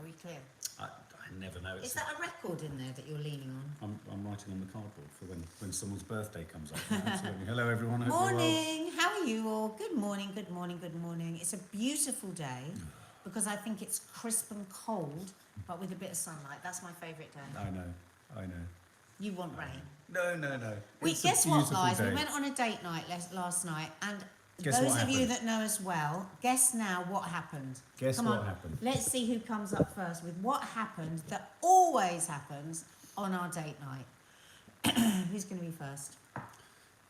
we clear? I never know. Is that a record in there that you're leaning on? I'm writing on the cardboard for when someone's birthday comes up. Absolutely. Hello, everyone. Hope you're well. Morning. How are you all? Good morning, good morning, good morning. It's a beautiful day because I think it's crisp and cold, but with a bit of sunlight. That's my favourite day. I know. You want rain? No. Guess what, guys? We went on a date night last night, and those of you that know us well, guess now what happened. Guess what happened. Let's see who comes up first with what happened that always happens on our date night. Who's going to be first?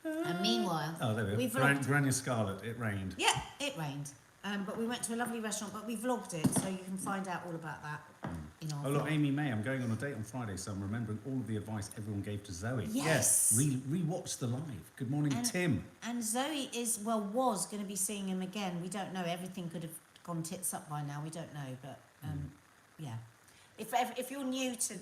And meanwhile, there we go. Grania Scarlett, it rained. Yeah, it rained. But we went to a lovely restaurant, but we vlogged it, so you can find out all about that in our vlog. Look, Amy May, I'm going on a date on Friday, so I'm remembering all of the advice everyone gave to Zoe. Yes. Re-watch the live. Good morning, Tim. And Zoe was going to be seeing him again. We don't know. Everything could have gone tits up by now. We don't know, but yeah. If you're new to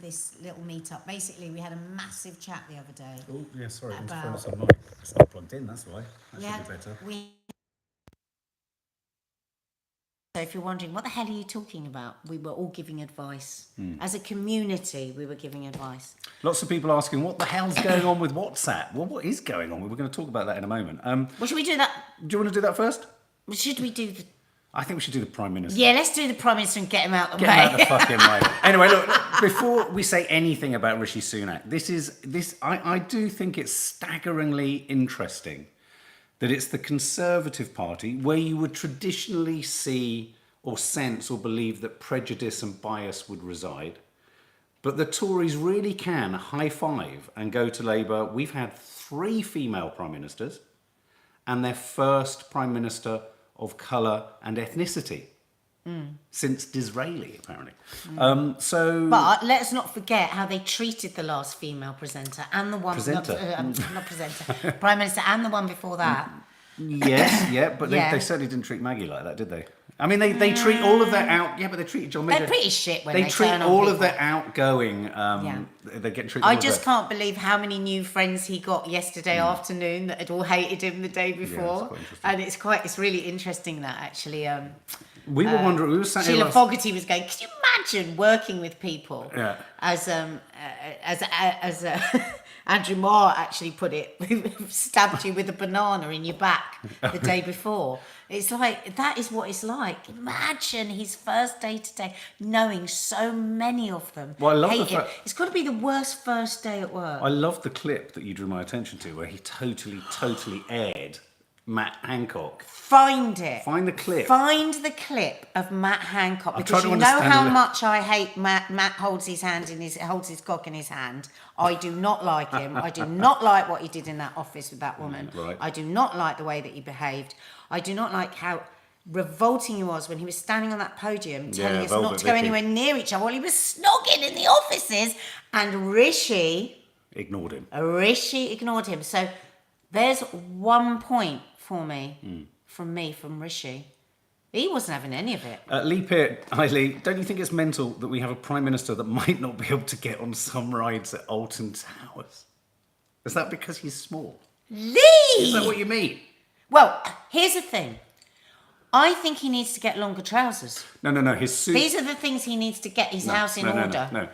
this little meetup, basically we had a massive chat the other day. Oh, yeah, sorry. Interference on mic. It's not plugged in, that's why. That should be better. So if you're wondering, what the hell are you talking about? We were all giving advice. As a community, we were giving advice. Lots of people asking, what the hell's going on with WhatsApp? Well, what is going on? We're going to talk about that in a moment. Well, should we do that? Do you want to do that first? Should we do the... I think we should do the Prime Minister. Yeah, let's do the Prime Minister and get him out of the way. Get him out of the fucking way. Anyway, look, before we say anything about Rishi Sunak, I do think it's staggeringly interesting that it's the Conservative Party where you would traditionally see or sense or believe that prejudice and bias would reside. But the Tories really can high five and go to Labour. We've had 3 female Prime Ministers and their first Prime Minister of colour and ethnicity since Disraeli, apparently. But let's not forget how they treated the last female presenter and the one... not presenter. Prime Minister and the one before that. Yes, yeah, but they certainly didn't treat Maggie like that, did they? I mean, they treat all of their but they treat John Major... They're pretty shit when they treat turn on all people. of their outgoing... They get treated... I just can't believe how many new friends he got yesterday afternoon that had all hated him the day before. And it's really interesting that actually... we were wondering... We were sat Sheila Fogarty was going, can you imagine working with people? Yeah. As Andrew Marr actually put it, stabbed you with a banana in your back the day before. It's like, that is what it's like. Imagine his first day today, knowing so many of them hate him. It's got to be the worst first day at work. I love the clip that you drew my attention to where he totally aired Matt Hancock. Find it. Find the clip. Find the clip of Matt Hancock, because you know how much I hate Matt. Matt holds his cock in his hand. I do not like him. I do not like what he did in that office with that woman. Right. I do not like the way that he behaved. I do not like how revolting he was when he was standing on that podium telling us not to go anywhere near each other while he was snogging in the offices, and Rishi ignored him. Rishi ignored him. So there's 1 point for me, from Rishi. He wasn't having any of it. Lee Peart, hi Lee, don't you think it's mental that we have a Prime Minister that might not be able to get on some rides at Alton Towers? Is that because he's small? Lee! Is that what you mean? Well, here's the thing. I think he needs to get longer trousers. No, his suit... These are the things he needs to get his house in order. No.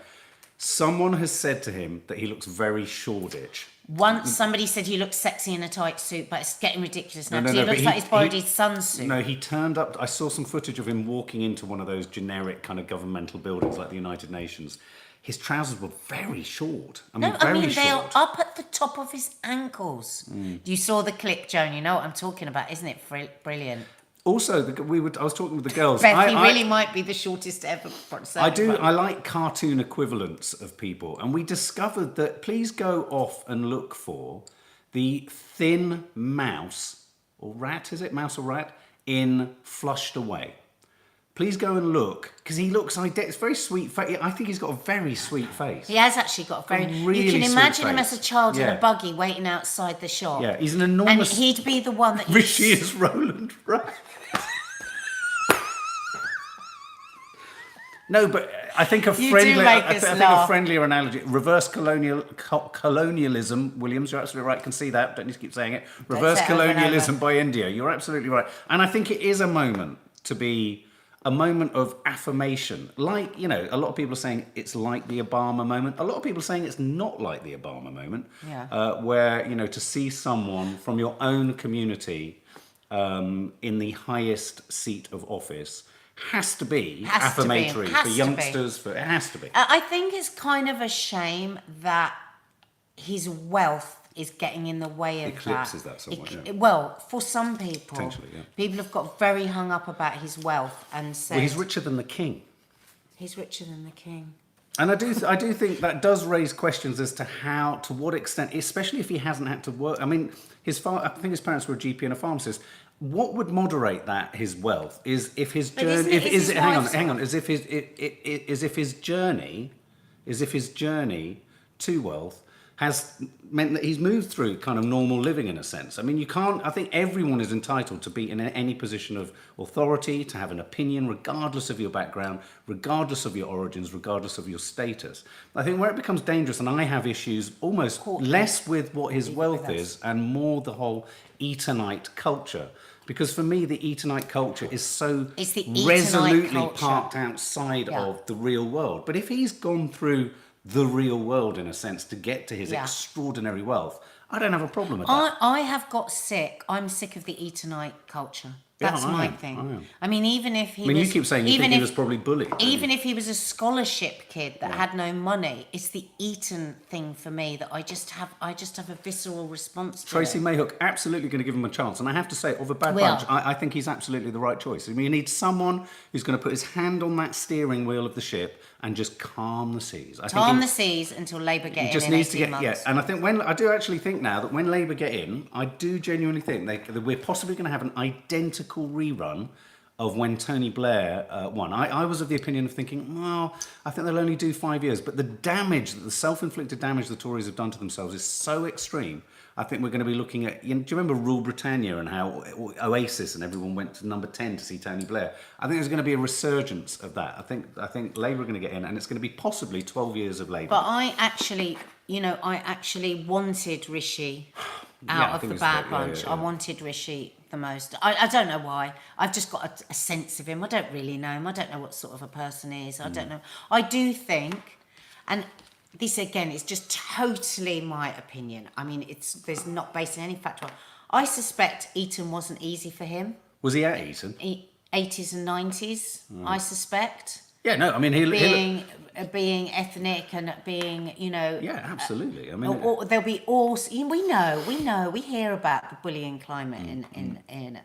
Someone has said to him that he looks very Shoreditch. Once somebody said he looks sexy in a tight suit, but it's getting ridiculous now. He looks like he's borrowed his son's suit. No, he turned up. I saw some footage of him walking into one of those generic kind of governmental buildings like the United Nations. His trousers were very short. They are up at the top of his ankles. You saw the clip, Joan. You know what I'm talking about, isn't it? Brilliant. Also, I was talking with the girls. Beth, he really might be the shortest ever. I like cartoon equivalents of people. And we discovered that please go off and look for the thin mouse, or rat, is it? Mouse or rat? In Flushed Away. Please go and look, because he looks it's very sweet face. I think he's got a very sweet face. He has actually got a very... really you can imagine sweet him face. as a child in a buggy waiting outside the shop. Yeah, he's an enormous... And he'd be the one that... Rishi is Roland Rat. No, but I think a friendlier analogy, reverse colonialism, Williams, you're absolutely right, I can see that, don't need to keep saying it. Reverse colonialism by India, you're absolutely right. And I think it is a moment to be a moment of affirmation. Like, you know, a lot of people are saying it's like the Obama moment. A lot of people are saying it's not like the Obama moment. Yeah. Where, you know, to see someone from your own community in the highest seat of office has to be affirmatory for youngsters. It has to be. I think it's kind of a shame that his wealth is getting in the way of Eclipses that somewhat, yeah. Well, for some people, Potentially, yeah. people have got very hung up about his wealth and said... Well, he's richer than the king. He's richer than the king. And I do think that does raise questions as to what extent, especially if he hasn't had to work. I mean, I think his parents were a GP and a pharmacist. What would moderate his wealth is if his journey. Hang on. As if his journey to wealth has meant that he's moved through kind of normal living in a sense. I mean, you can't. I think everyone is entitled to be in any position of authority, to have an opinion, regardless of your background, regardless of your origins, regardless of your status. I think where it becomes dangerous, and I have issues almost less with what his wealth is and more the whole Etonite culture. Because for me, the Etonite culture is so resolutely parked outside of the real world. But if he's gone through the real world, in a sense, to get to his extraordinary wealth, I don't have a problem with that. I have got sick. I'm sick of the Etonite culture. That's my thing. I mean, even if he was... you keep saying you think he was probably bullied. Even if he was a scholarship kid that had no money, it's the Eton thing for me that I just have a visceral response to. Tracy Mayhook, absolutely going to give him a chance. And I have to say, of a bad bunch, I think he's absolutely the right choice. I mean, you need someone who's going to put his hand on that steering wheel of the ship and just calm the seas. Calm the seas until Labour get in just needs to get months. Yeah, and I think I do actually think now that when Labour get in, I do genuinely think that we're possibly going to have an identical rerun of when Tony Blair won. I was of the opinion of thinking, well, I think they'll only do 5 years, but the self-inflicted damage the Tories have done to themselves is so extreme. I think we're going to be looking at... do you remember Rule Britannia and how Oasis and everyone went to number 10 to see Tony Blair? I think there's going to be a resurgence of that. I think Labour are going to get in, and it's going to be possibly 12 years of Labour. But I actually wanted Rishi out of the bad bunch. Yeah. I wanted Rishi the most. I don't know why. I've just got a sense of him. I don't really know him. I don't know what sort of a person he is. I don't know. I do think, and this again is just totally my opinion. I mean, there's not based on any factual. I suspect Eton wasn't easy for him. Was he at Eton? 80s and 90s, I suspect. Yeah, no, I mean, being ethnic and being, Yeah, absolutely. I mean, there'll be we hear about the bullying climate in.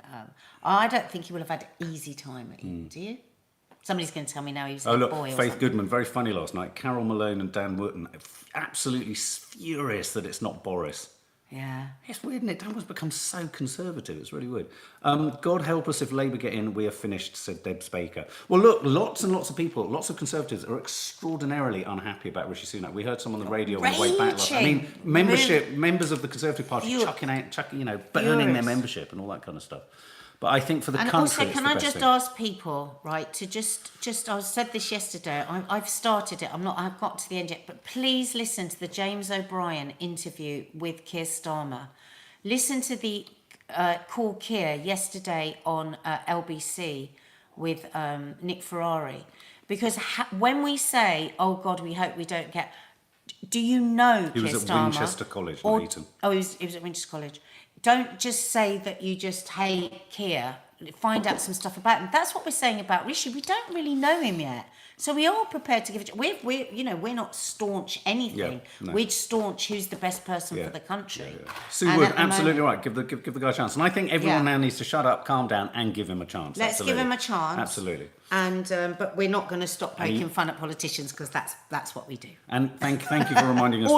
I don't think he will have had an easy time at Eton, do you? Somebody's going to tell me now he was a boy. Faith Goodman, very funny last night. Carol Malone and Dan Wootton, absolutely furious that it's not Boris. Yeah. It's weird, isn't it? Dan has become so conservative. It's really weird. God help us if Labour get in, we are finished, said Debs Baker. Well, look, lots and lots of people, lots of Conservatives are extraordinarily unhappy about Rishi Sunak. We heard some on the radio on the way back. I mean, members of the Conservative Party burning their membership and all that kind of stuff. But I think for the country, also, can I just ask people, right, to just I said this yesterday. I've started it. I've got to the end yet. But please listen to the James O'Brien interview with Keir Starmer. Listen to the call Keir yesterday on LBC with Nick Ferrari, because when we say, "Oh God, we hope we don't get," do you know he Keir was at Starmer, Winchester College, not Eton? Oh, he was at Winchester College. Don't just say that you just hate Keir. Find out some stuff about him. That's what we're saying about Rishi. We don't really know him yet, so we are prepared to give it. We're not staunch anything. Yeah, no. We're staunch who's the best person for the country. Yeah. Sue Wood, absolutely right. Give the guy a chance, and I think everyone now needs to shut up, calm down, and give him a chance. Let's give him a chance. Absolutely. And but we're not going to stop poking fun at politicians, because that's what we do. And thank you for reminding us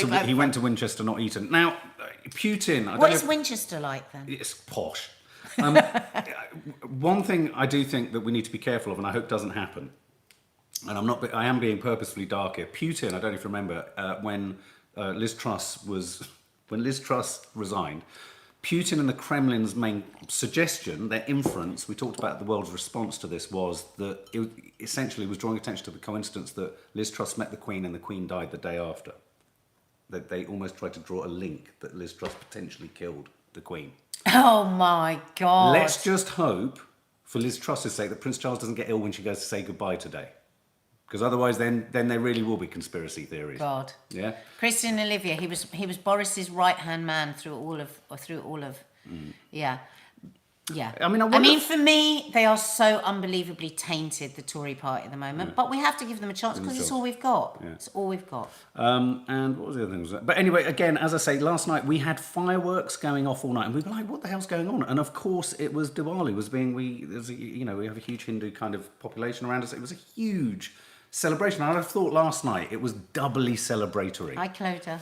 that he went to Winchester, not Eton. Now, Putin. What is Winchester like then? It's posh. One thing I do think that we need to be careful of, and I hope doesn't happen, and I am being purposefully dark here. Putin, I don't know if you remember, when Liz Truss resigned, Putin and the Kremlin's main suggestion, their inference, we talked about the world's response to this, was that it essentially was drawing attention to the coincidence that Liz Truss met the Queen and the Queen died the day after. That they almost tried to draw a link that Liz Truss potentially killed the Queen. Oh my God. Let's just hope for Liz Truss's sake, that Prince Charles doesn't get ill when she goes to say goodbye today. Because otherwise, then there really will be conspiracy theories. God. Yeah. Christian Olivier, he was Boris's right-hand man through all of. Yeah. Yeah. I mean, For me, they are so unbelievably tainted, the Tory party at the moment. But we have to give them a chance because it's all we've got. Yeah. It's all we've got. And what was the other thing? But anyway, again, as I say, last night we had fireworks going off all night, and we were like, "What the hell's going on?" And of course, it was Diwali. We have a huge Hindu kind of population around us. It was a huge celebration. I'd have thought last night it was doubly celebratory. Hi, Clodagh.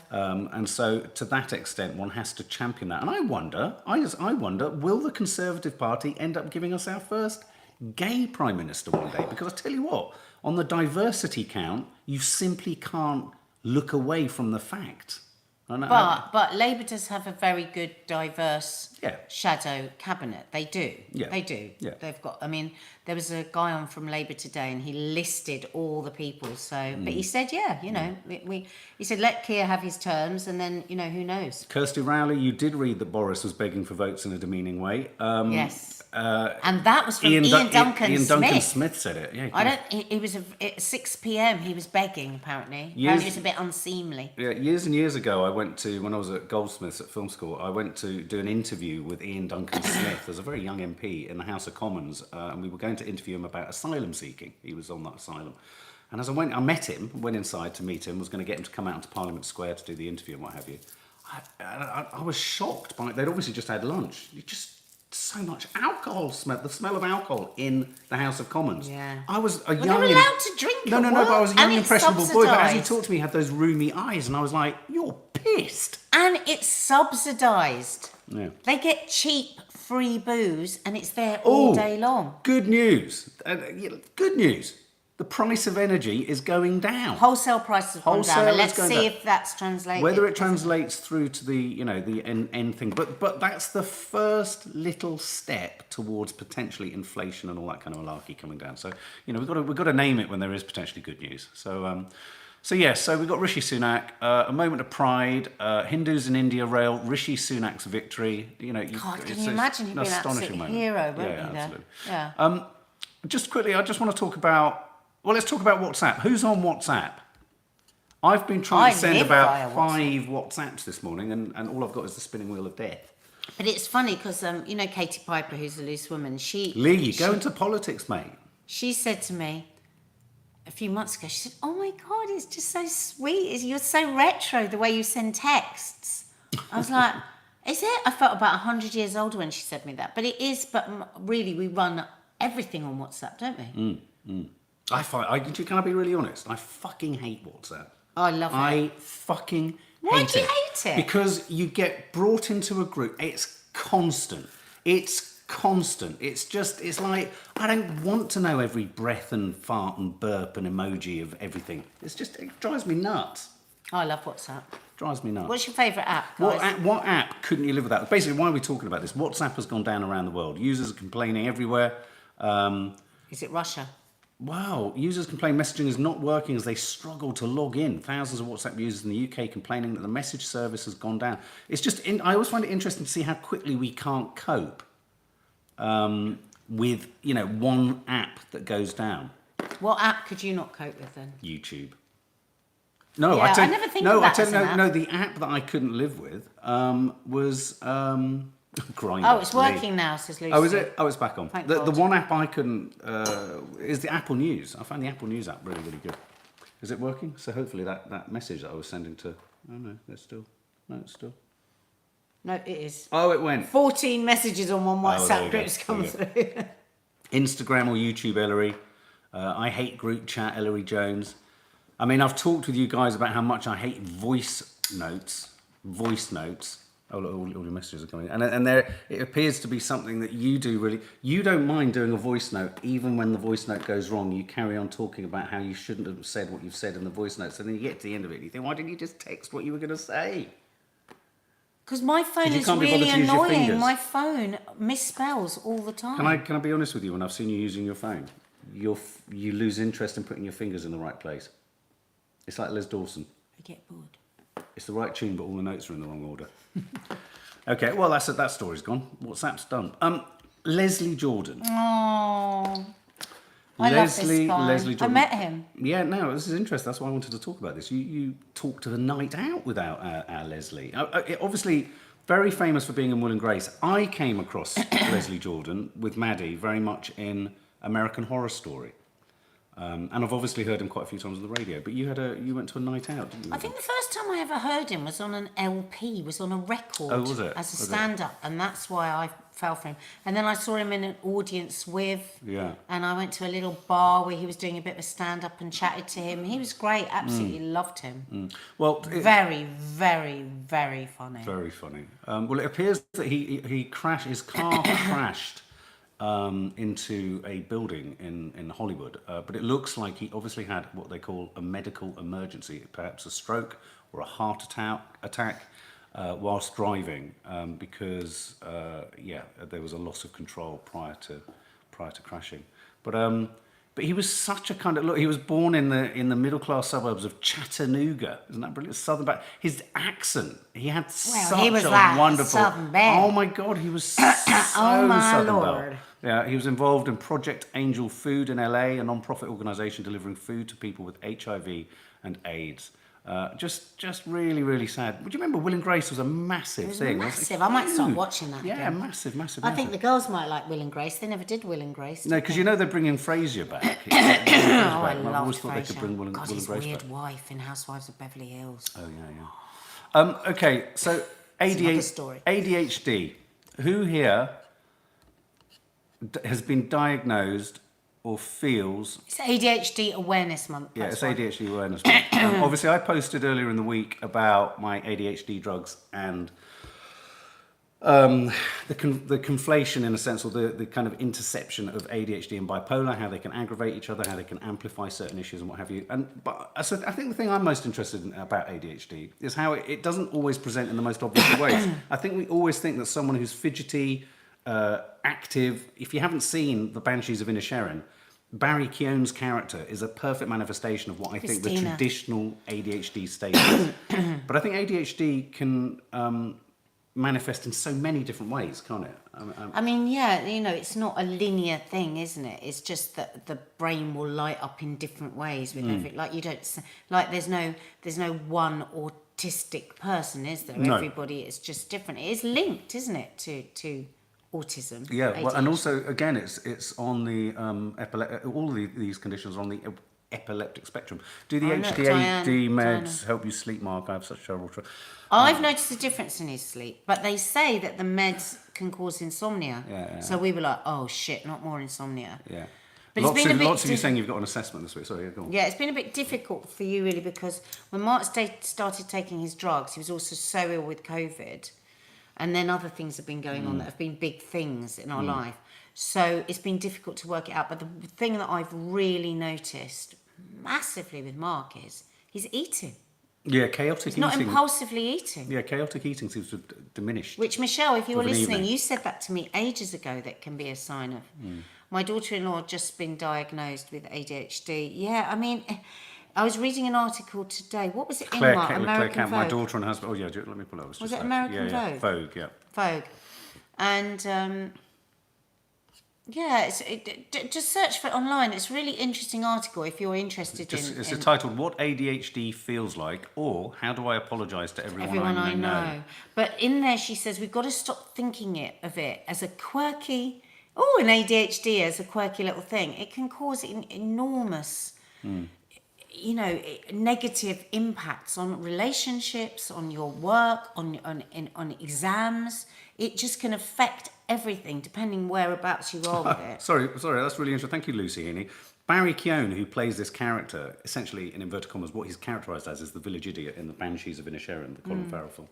And so, to that extent, one has to champion that. And I wonder, will the Conservative Party end up giving us our first gay Prime Minister one day? Because I tell you what, on the diversity count, you simply can't look away from the fact. But Labour does have a very good, diverse shadow cabinet. They do. Yeah. They do. Yeah. They've got. I mean, there was a guy on from Labour today, and he listed all the people. So, but he said, he said let Keir have his terms, and then who knows. Kirsty Rowley, you did read that Boris was begging for votes in a demeaning way. Yes. And that was from Ian Duncan Smith. Duncan Smith said it. Yeah. It was at 6 p.m. He was begging. Apparently it was a bit unseemly. Yeah. Years and years ago, when I was at Goldsmiths at film school, I went to do an interview with Ian Duncan Smith as a very young MP in the House of Commons, and we were going to interview him about asylum seeking. He was on that asylum. And as I met him, went inside to meet him, was going to get him to come out to Parliament Square to do the interview and what have you. I was shocked by it. They'd obviously just had lunch. So much alcohol smell, the smell of alcohol in the House of Commons. Yeah. I was a young... They're allowed to drink. No, but I was a young, impressionable boy. But as he talked to me, he had those roomy eyes, and I was like, "You're pissed." And it's subsidised. Yeah. They get cheap, free booze, and it's there all day long. Good news. Good news. The price of energy is going down. Wholesale prices have gone down. And let's see if that's translated. Whether it translates through to the end thing, but that's the first little step towards potentially inflation and all that kind of malarkey coming down. So we've got to name it when there is potentially good news. So we've got Rishi Sunak, a moment of pride. Hindus in India rail Rishi Sunak's victory. God, can you imagine? He'd be an absolute hero, wouldn't he? Absolutely. Yeah. Just quickly, I just want to talk about. Well, let's talk about WhatsApp. Who's on WhatsApp? I've been trying to send about 5 WhatsApps this morning, and all I've got is the spinning wheel of death. But it's funny because Katie Piper, who's a loose woman, Lee, go into politics, mate. She said to me a few months ago, she said, "Oh my God, it's just so sweet. You're so retro the way you send texts." I was like, "Is it?" I felt about 100 years older when she said me that. But it is. But really, we run everything on WhatsApp, don't we? Can I be really honest? I fucking hate WhatsApp. I love it. I fucking hate it. Why do you hate it? Because you get brought into a group. It's constant. It's like, I don't want to know every breath and fart and burp and emoji of everything. It drives me nuts. I love WhatsApp. Drives me nuts. What's your favourite app, guys? What app couldn't you live without? Basically, why are we talking about this? WhatsApp has gone down around the world. Users are complaining everywhere. Is it Russia? Wow, users complain messaging is not working as they struggle to log in. Thousands of WhatsApp users in the UK complaining that the message service has gone down. It's just, I always find it interesting to see how quickly we can't cope with, one app that goes down. What app could you not cope with then? YouTube. No, yeah, I never think of that as an app. No, the app that I couldn't live with was... Grindr. Oh, it's working now, says Lucy. Oh, is it? Oh, it's back on. Thank The God. one app I couldn't is the Apple News. I found the Apple News app really, really good. Is it working? So hopefully that message that I was sending to... Oh, no, it's still... No, it is. Oh, it went. 14 messages on one WhatsApp group's come through. Instagram or YouTube, Ellery. I hate group chat, Ellery Jones. I mean, I've talked with you guys about how much I hate voice notes. Oh, look, all your messages are coming in. And there, it appears to be something that you do really... You don't mind doing a voice note, even when the voice note goes wrong. You carry on talking about how you shouldn't have said what you've said in the voice notes. And then you get to the end of it and you think, why didn't you just text what you were going to say? Because my phone is really annoying. My phone misspells all the time. Can I be honest with you? When I've seen you using your phone, you lose interest in putting your fingers in the right place. It's like Les Dawson. I get bored. It's the right tune, but all the notes are in the wrong order. Okay, well, that story's gone. WhatsApp's done. Leslie Jordan. Oh, I love this guy. Leslie I Jordan. met him. Yeah, no, this is interesting. That's why I wanted to talk about this. You talked to the night out without our Leslie. Obviously, very famous for being in Will and Grace. I came across Leslie Jordan with Maddie very much in American Horror Story. And I've obviously heard him quite a few times on the radio. But you went to a night out, didn't you? I think the first time I ever heard him was on an LP, was on a record. Oh, was it? As a stand-up, and that's why I fell for him. And then I saw him in an audience with, and I went to a little bar where he was doing a bit of a stand-up and chatted to him. He was great, absolutely loved him. Well, very, very, very funny. Very funny. Well, it appears that his car crashed into a building in Hollywood, but it looks like he obviously had what they call a medical emergency, perhaps a stroke or a heart attack whilst driving, because there was a loss of control prior to crashing. But he was such a kind of look. He was born in the middle class suburbs of Chattanooga. Isn't that brilliant? Southern back. His accent. He had he was a like wonderful. Southern Belle. Oh my God, he was so Oh my Southern Lord. Belle. Yeah, he was involved in Project Angel Food in LA, a non-profit organisation delivering food to people with HIV and AIDS. Just really, really sad. Would you remember Will and Grace was a massive thing? Massive. I might start watching that Yeah, again. massive. I think the girls might like Will and Grace. They never did Will and Grace. No, because they're bringing Frasier back. I I've loved always thought they could Frasier. bring Will and God, Grace his back. weird wife in Housewives of Beverly Hills. Oh yeah. Okay, so another story. ADHD. Who here has been diagnosed or feels? It's ADHD Awareness Month. Yeah, it's ADHD awareness month. Obviously, I posted earlier in the week about my ADHD drugs and the conflation, in a sense, or the kind of interception of ADHD and bipolar, how they can aggravate each other, how they can amplify certain issues and what have you. So I think the thing I'm most interested in about ADHD is how it doesn't always present in the most obvious of ways. I think we always think that someone who's fidgety, active, if you haven't seen The Banshees of Inisherin, Barry Keown's character is a perfect manifestation of what I think the traditional ADHD state is. But I think ADHD can manifest in so many different ways, can't it? I mean, yeah, it's not a linear thing, isn't it? It's just that the brain will light up in different ways with every. Like there's no one autistic person, is there? No. Everybody is just different. It is linked, isn't it, to autism? Yeah, well, and ADHD. also again, it's on the all these conditions are on the epileptic spectrum. Do the HDAD meds help you sleep, Mark? I have such terrible trouble. I've noticed a difference in his sleep, but they say that the meds can cause insomnia. Yeah. So we were like, oh shit, not more insomnia. Yeah. But Lots of you saying you've got an assessment this week. Sorry, go on. Yeah, it's been a bit difficult for you really, because when Mark started taking his drugs, he was also so ill with COVID, and then other things have been going on that have been big things in our life. So it's been difficult to work it out. But the thing that I've really noticed massively with Mark is he's eating. Yeah, chaotic He's eating. not impulsively eating. Yeah, chaotic eating seems to have diminished. Which, Michelle, if you were Of an listening, evening. you said that to me ages ago, that can be a sign of... My daughter-in-law had just been diagnosed with ADHD. Yeah, I mean, I was reading an article today. What was it in American Camp, Vogue? my daughter and husband. Oh, yeah, let me pull it up. Was it American Vogue? Vogue, yeah. Vogue. And... just search for it online. It's a really interesting article if you're interested It's titled "What ADHD Feels Like," or "How Do I Apologise to Everyone I Know." But in there, she says we've got to stop thinking of it as a quirky. Oh, an ADHD as a quirky little thing. It can cause enormous, negative impacts on relationships, on your work, on exams. It just can affect everything depending whereabouts you are with it. Sorry, that's really interesting. Thank you, Lucy Heaney. Barry Keown, who plays this character, essentially in inverted commas, what he's characterised as is the village idiot in The Banshees of Inisherin, the Colin Farrell film.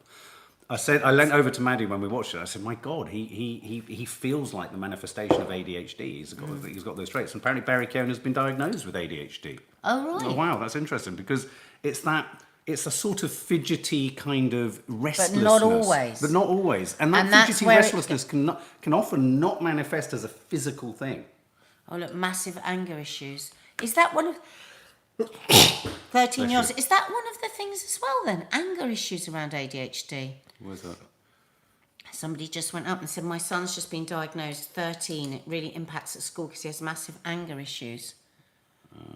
I leant over to Maddie when we watched it. I said, "My God, he feels like the manifestation of ADHD. He's got those traits." And apparently, Barry Keown has been diagnosed with ADHD. Oh right. Oh wow, that's interesting, because it's a sort of fidgety kind of restlessness. But not always. And that that's fidgety where restlessness can often not manifest as a physical thing. Oh look, massive anger issues. Is that one of 13 years? Is that one of the things as well then? Anger issues around ADHD. Where's that? Somebody just went up and said, my son's just been diagnosed 13. It really impacts at school because he has massive anger issues.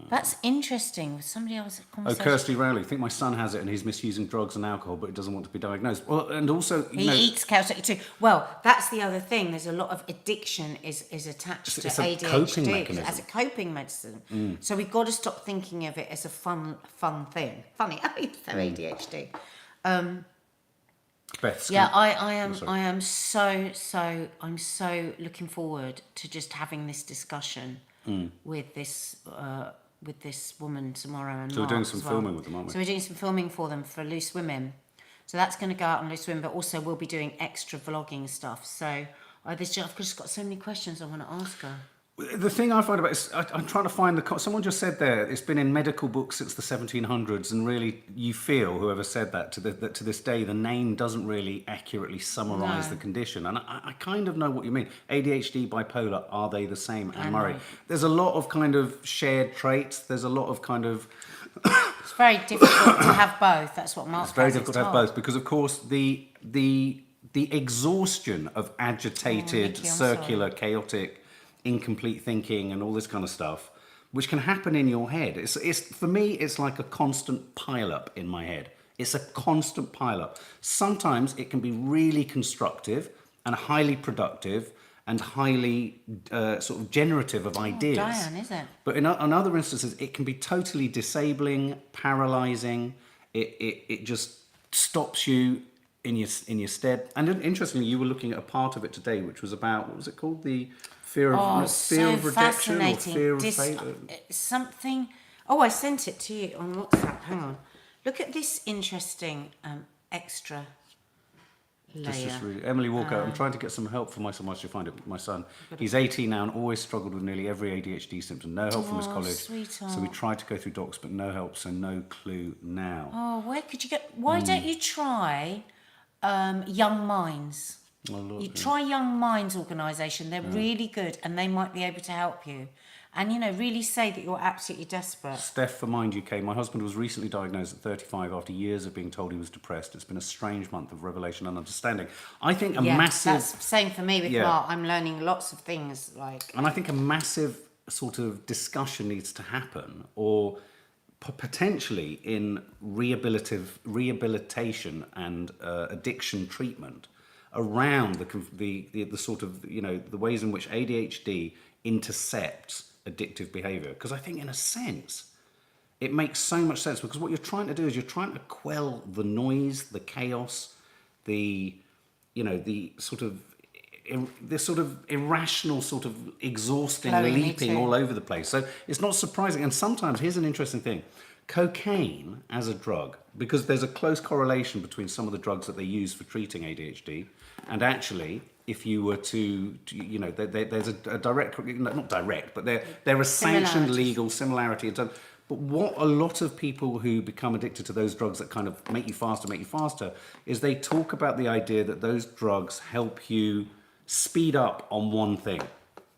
That's interesting. With somebody else. Oh, Kirsty Rowley. I think my son has it and he's misusing drugs and alcohol, but he doesn't want to be diagnosed. Well, and also... He eats chaotic too. Well, that's the other thing. There's a lot of addiction is attached to it's a ADHD. coping mechanism. As a coping medicine. So we've got to stop thinking of it as a fun thing. Funny, I mean, so ADHD. Beth, Yeah, I'm so looking forward to just having this discussion with this woman tomorrow and So we're doing some filming with them, aren't we? So we're doing some filming for them for Loose Women. So that's going to go out on Loose Women, but also we'll be doing extra vlogging stuff. So I've just got so many questions I want to ask her. The thing I find about it is I'm trying to find someone just said there, it's been in medical books since the 1700s, and really you feel, whoever said that, to this day, the name doesn't really accurately summarise the condition. And I kind of know what you mean. ADHD, bipolar, are they the same? Anne Murray. There's a lot of kind of shared traits. There's a lot of kind of... It's very difficult to have both. That's what Mark. It's very difficult to have both because, of course, the exhaustion of agitated, circular, chaotic, incomplete thinking and all this kind of stuff, which can happen in your head. It's for me, it's like a constant pile-up in my head. It's a constant pile-up. Sometimes it can be really constructive and highly productive and highly sort of generative of ideas. Diane, is it? But in other instances, it can be totally disabling, paralysing. It just stops you in your stead. And interestingly, you were looking at a part of it today, which was about, what was it called? The fear of rejection or fear of failure. Something. Oh, I sent it to you on WhatsApp. Hang on. Look at this interesting extra layer. Really, Emily Walker, I'm trying to get some help for my son. Once you find it, my son. He's 18 now and always struggled with nearly every ADHD symptom. No help from his college. Sweetheart. So we tried to go through docs, but no help, so no clue now. Oh, where could you get... Why don't you try Young Minds? Oh, Lord, You try Young Minds organisation. They're really good and they might be able to help you. And, really say that you're absolutely desperate. Steph for Mind UK. My husband was recently diagnosed at 35 after years of being told he was depressed. It's been a strange month of revelation and understanding. I think massive... That's the same for me with Mark. I'm learning lots of things. And I think a massive sort of discussion needs to happen, or potentially in rehabilitation and addiction treatment around the sort of, the ways in which ADHD intercepts addictive behaviour. Because I think in a sense it makes so much sense, because what you're trying to do is you're trying to quell the noise, the chaos, the sort of irrational, sort of exhausting, leaping all over the place. So it's not surprising. And sometimes, here's an interesting thing, cocaine as a drug, because there's a close correlation between some of the drugs that they use for treating ADHD and actually, if you were to there's a direct, not direct, but there are sanctioned legal similarity. But what a lot of people who become addicted to those drugs that kind of make you faster, is they talk about the idea that those drugs help you speed up on one thing.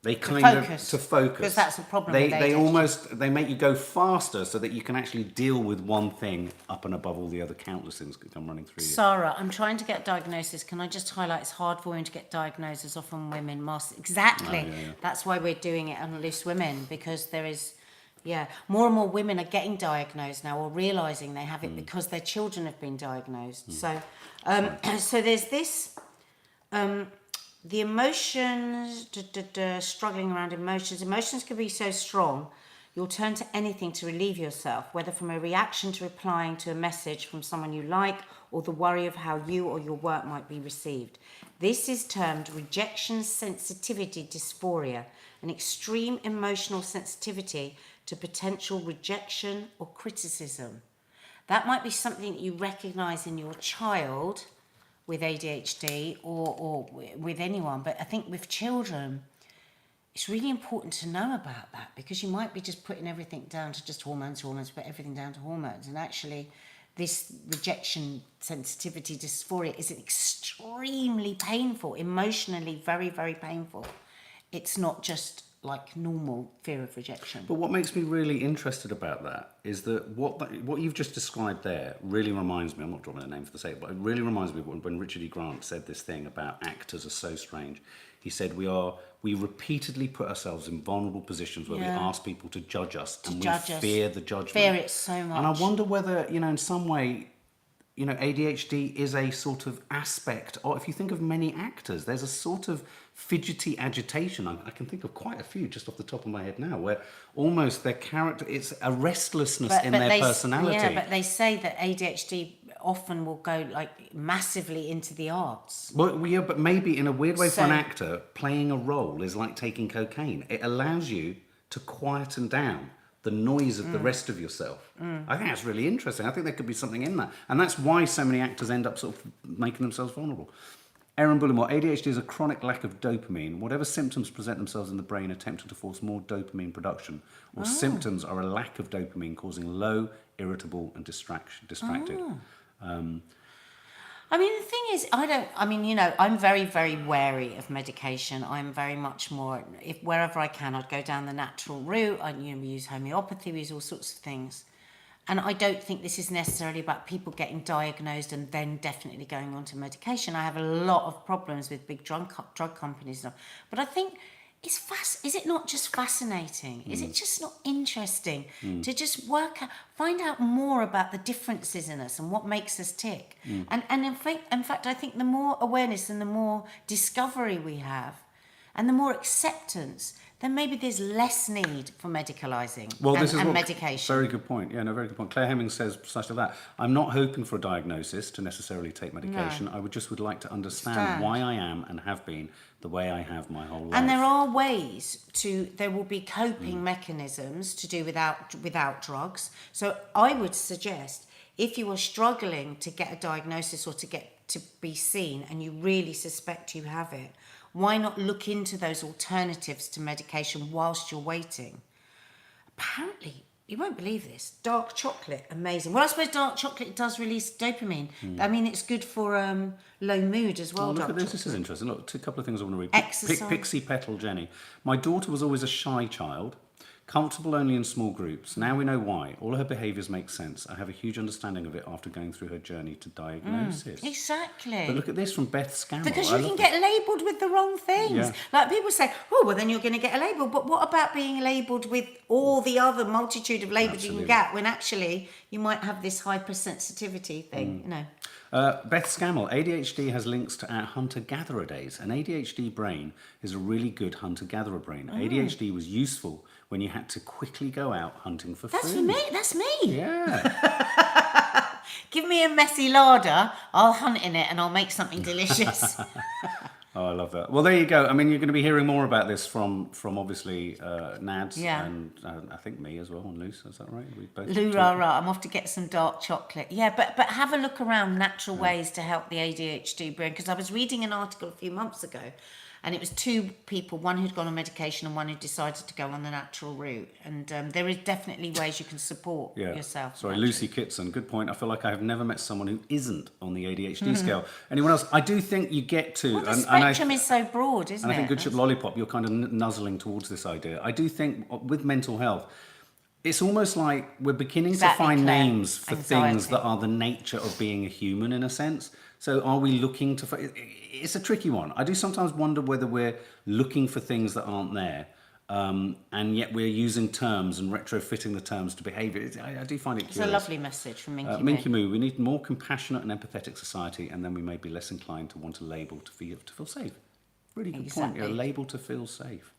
They kind of to focus, because that's a problem. They make you go faster so that you can actually deal with one thing up and above all the other countless things that come running through you. Sarah, I'm trying to get diagnosis. Can I just highlight it's hard for women to get diagnosed, as often women must. Exactly. That's why we're doing it on Loose Women, because there is, more and more women are getting diagnosed now, or realising they have it because their children have been diagnosed. So, so there's this. The emotions, struggling around emotions. Emotions can be so strong, you'll turn to anything to relieve yourself, whether from a reaction to replying to a message from someone you like, or the worry of how you or your work might be received. This is termed rejection sensitivity dysphoria, an extreme emotional sensitivity to potential rejection or criticism. That might be something that you recognise in your child with ADHD or with anyone, but I think with children, it's really important to know about that, because you might be just putting everything down to just hormones, put everything down to hormones, and actually this rejection sensitivity dysphoria is extremely painful, emotionally very, very painful. It's not just like normal fear of rejection. But what makes me really interested about that is that what you've just described there really reminds me, I'm not drawing a name for the sake, but it really reminds me of when Richard E. Grant said this thing about actors are so strange. He said we repeatedly put ourselves in vulnerable positions where we ask people to judge us, and we fear the judgment. Fear it so much. And I wonder whether, in some way, ADHD is a sort of aspect, or if you think of many actors, there's a sort of fidgety agitation. I can think of quite a few just off the top of my head now, where almost their character, it's a restlessness in their personality. Yeah, but they say that ADHD often will go like massively into the arts. Well, yeah, but maybe in a weird way for an actor, playing a role is like taking cocaine. It allows you to quieten down the noise of the rest of yourself. I think that's really interesting. I think there could be something in that. And that's why so many actors end up sort of making themselves vulnerable. Aaron Bullimore, ADHD is a chronic lack of dopamine. Whatever symptoms present themselves in the brain attempting to force more dopamine production, or symptoms are a lack of dopamine causing low, irritable and distracted. I mean, the thing is, I'm very, very wary of medication. I'm very much more, if wherever I can, I'd go down the natural route. We use homeopathy, we use all sorts of things. And I don't think this is necessarily about people getting diagnosed and then definitely going on to medication. I have a lot of problems with big drug companies. But I think is it not just fascinating? Is it just not interesting to just find out more about the differences in us and what makes us tick? And in fact, I think the more awareness and the more discovery we have and the more acceptance, then maybe there's less need for medicalising and medication. Very good point. Yeah, no, very good point. Claire Hemmings says precisely that. I'm not hoping for a diagnosis to necessarily take medication. No. I would like to understand why I am and have been the way I have my whole life. And there are ways there will be coping mechanisms to do without drugs. So I would suggest if you are struggling to get a diagnosis or to be seen and you really suspect you have it, why not look into those alternatives to medication whilst you're waiting? Apparently, you won't believe this, dark chocolate, amazing. Well, I suppose dark chocolate does release dopamine. I mean, it's good for low mood as well. Look at this. This is interesting. Look, a couple of things I want to read. Exercise. Pixie Petal Jenny. My daughter was always a shy child, comfortable only in small groups. Now we know why. All her behaviours make sense. I have a huge understanding of it after going through her journey to diagnosis. Exactly. But look at this from Beth Scammell. Because you can get labelled with the wrong things. Yeah. Like people say, oh, well, then you're going to get a label. But what about being labelled with all the other multitude of labels you can get when actually you might have this hypersensitivity thing, Beth Scammell, ADHD has links to our hunter-gatherer days. An ADHD brain is a really good hunter-gatherer brain. ADHD was useful when you had to quickly go out hunting for food. That's for me. That's me. Yeah. Give me a messy larder, I'll hunt in it and I'll make something delicious. Oh, I love that. Well, there you go. I mean, you're going to be hearing more about this from obviously Nads and I think me as well and Luce. Is that right? We both. Lou rah rah. I'm off to get some dark chocolate. Yeah, but have a look around natural ways to help the ADHD brain, because I was reading an article a few months ago, and it was two people, one who'd gone on medication and one who decided to go on the natural route. And there is definitely ways you can support yourself. Sorry, Lucy Kitson, good point. I feel like I have never met someone who isn't on the ADHD scale. Anyone else? I do think you get to... Well, the spectrum is so broad, isn't it? And I think Good Ship Lollipop, you're kind of nuzzling towards this idea. I do think with mental health, it's almost like we're beginning to find names for things that are the nature of being a human in a sense. So are we looking to... It's a tricky one. I do sometimes wonder whether we're looking for things that aren't there, and yet we're using terms and retrofitting the terms to behaviour. I do find it curious. It's a lovely message from Minky Moo. Minky Moo, we need more compassionate and empathetic society, and then we may be less inclined to want a label to feel safe. Really good point. A label to feel safe.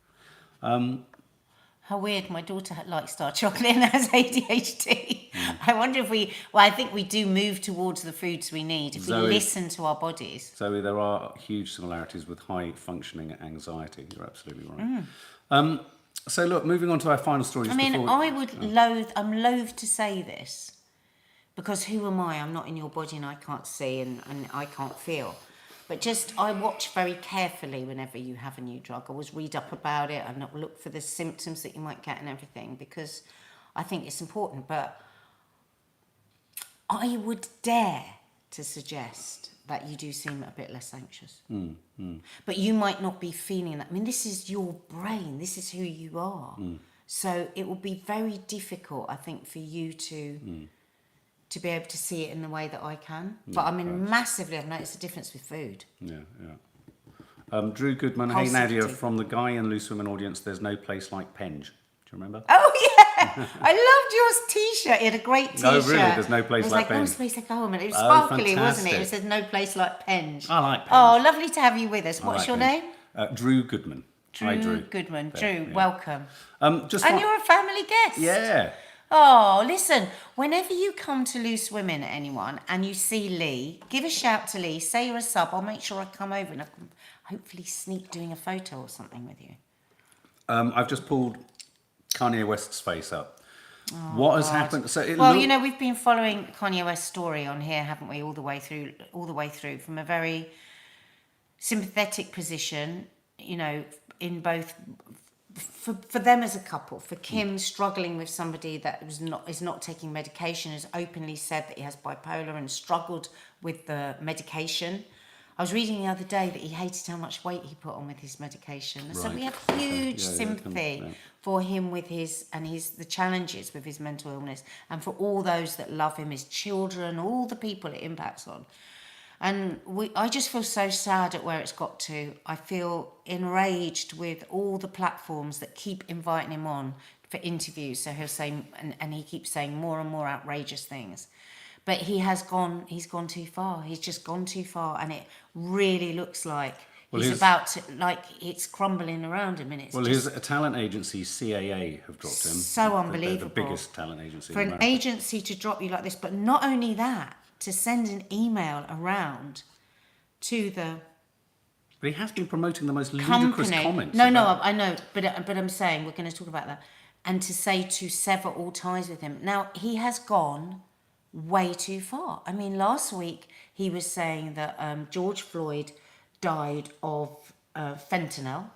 How weird, my daughter likes dark chocolate and has ADHD. I wonder if I think we do move towards the foods we need if we listen to our bodies. Zoe, there are huge similarities with high functioning anxiety. You're absolutely right. So look, moving on to our final story. I'm loath to say this, because who am I? I'm not in your body and I can't see and I can't feel. But I watch very carefully whenever you have a new drug. I always read up about it and look for the symptoms that you might get and everything, because I think it's important. But I would dare to suggest that you do seem a bit less anxious. But you might not be feeling that. I mean, this is your brain. This is who you are. So it will be very difficult, I think, for you to be able to see it in the way that I can. But I mean, massively, I've noticed a difference with food. Drew Goodman, hey Nadia, from the Guy and Loose Women audience, there's no place like Penge. Do you remember? Oh, yeah. I loved your T-shirt. He had a great T-shirt. Oh, really? There's no place like Penge. No place like home. And it was sparkly, wasn't it? It said no place like Penge. I like Penge. Oh, lovely to have you with us. What's your name? Drew Goodman. Hi, Drew. Goodman. Drew, welcome. And you're a family guest. Yeah. Oh, listen, whenever you come to Loose Women, anyone, and you see Lee, give a shout to Lee, say you're a sub, I'll make sure I come over and I can hopefully sneak doing a photo or something with you. I've just pulled Kanye West's face up. Oh, what has happened? So we've been following Kanye West's story on here, haven't we, all the way through from a very sympathetic position, you know, in both... For them as a couple, for Kim struggling with somebody that is not taking medication, has openly said that he has bipolar and struggled with the medication. I was reading the other day that he hated how much weight he put on with his medication. Right. So we have huge sympathy for him with the challenges with his mental illness, and for all those that love him, his children, all the people it impacts on. And I just feel so sad at where it's got to. I feel enraged with all the platforms that keep inviting him on for interviews. So he'll say, and he keeps saying more and more outrageous things. But he's gone too far. He's just gone too far. And it really looks like he's about to, like, it's crumbling around him. And it's his talent agency, CAA, have dropped him. So unbelievable. They're the biggest talent agency for in America. An agency to drop you like this. But not only that, to send an email around to the... But he has been promoting the most ludicrous comments. No, I know, but I'm saying we're going to talk about that. And to say to sever all ties with him. Now, he has gone way too far. I mean, last week he was saying that George Floyd died of fentanyl,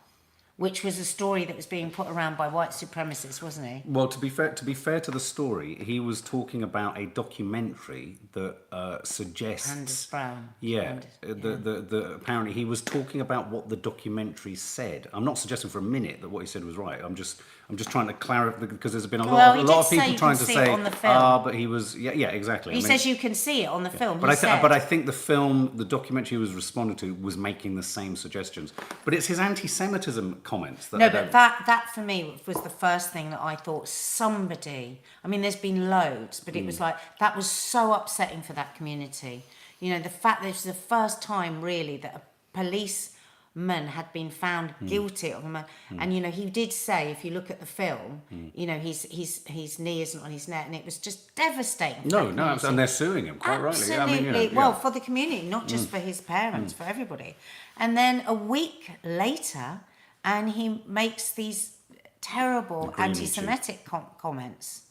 which was a story that was being put around by white supremacists, wasn't he? Well, to be fair to the story, he was talking about a documentary that suggests... Candace Brown. Yeah, apparently he was talking about what the documentary said. I'm not suggesting for a minute that what he said was right. I'm just trying to clarify, because there's been a lot of people trying to say, but he was... Yeah, exactly. He says you can see it on the film. But I think the documentary he was responding to was making the same suggestions. But it's his anti-Semitism comments that that for me was the first thing that I thought somebody... I mean, there's been loads, but it was like, that was so upsetting for that community. You know, the fact that it was the first time, really, that a policeman had been found guilty of him. And, you know, he did say, if you look at the film, you know, his knee isn't on his neck, and it was just devastating. No, and they're suing him, quite rightly. Absolutely. I mean, you know, well, for the community, not just for his parents, for everybody. And then a week later, and he makes these terrible anti-Semitic comments.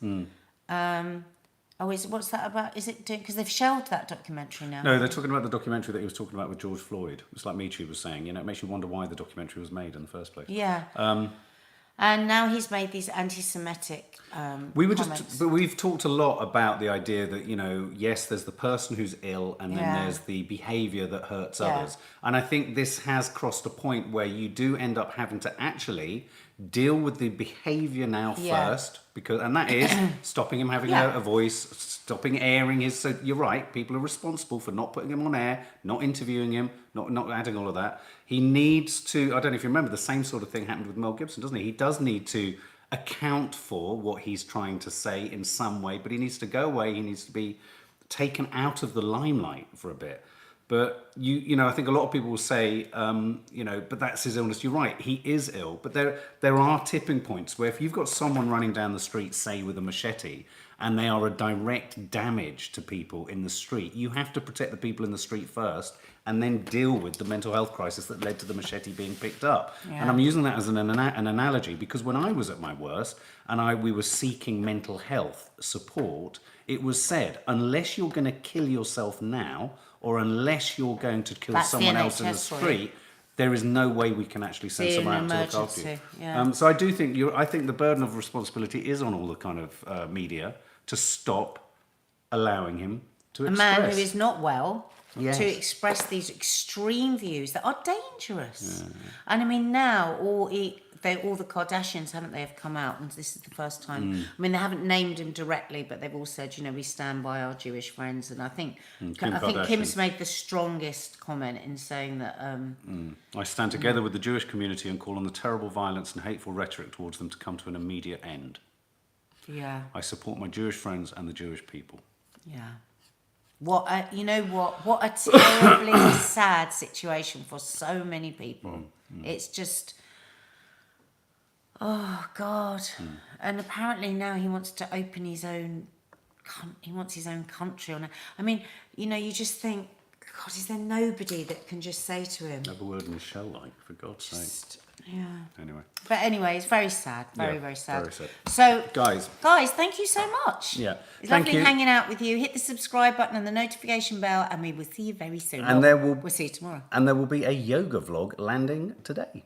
What's that about? Is it because they've shelved that documentary now? No, they're talking about the documentary that he was talking about with George Floyd. It's like Me Too was saying, you know, it makes you wonder why the documentary was made in the first place. Yeah. And now he's made these anti-Semitic comments. But we've talked a lot about the idea that, you know, yes, there's the person who's ill, and then there's the behaviour that hurts others. And I think this has crossed a point where you do end up having to actually deal with the behaviour now first, and that is stopping him having a voice, stopping airing his... So you're right, people are responsible for not putting him on air, not interviewing him, not adding all of that. He needs to... I don't know if you remember, the same sort of thing happened with Mel Gibson, doesn't he? He does need to account for what he's trying to say in some way, but he needs to go away, he needs to be taken out of the limelight for a bit. But you know, I think a lot of people will say, you know, but that's his illness. You're right, he is ill. But there are tipping points where if you've got someone running down the street, say with a machete, and they are a direct damage to people in the street, you have to protect the people in the street first, and then deal with the mental health crisis that led to the machete being picked up. Yeah. And I'm using that as an analogy, because when I was at my worst and we were seeking mental health support, it was said, unless you're going to kill yourself now, or unless you're going to kill someone else in the street, there is no way we can actually send someone out to look after you. Yeah. So I do think I think the burden of responsibility is on all the kind of media to stop allowing him to express. A man who is not well, Yes. to express these extreme views that are dangerous. And I mean, now all the Kardashians, haven't they, have come out, and this is the first time. I mean, they haven't named him directly, but they've all said, we stand by our Jewish friends. And I think Kim's made the strongest comment in saying that. I stand together with the Jewish community and call on the terrible violence and hateful rhetoric towards them to come to an immediate end. Yeah. I support my Jewish friends and the Jewish people. Yeah. What a terribly sad situation for so many people. It's just, oh God. And apparently now he wants to open his own. He wants his own country. I mean, you just think, God, is there nobody that can just say to him? Have a word Michelle like, for God's sake. Yeah. Anyway, it's very sad. Very sad. Very sad. So, guys, thank you so much. Yeah. It's Thank lovely you. hanging out with you. Hit the subscribe button and the notification bell, and we will see you very soon. And we'll see you tomorrow. And there will be a yoga vlog landing today.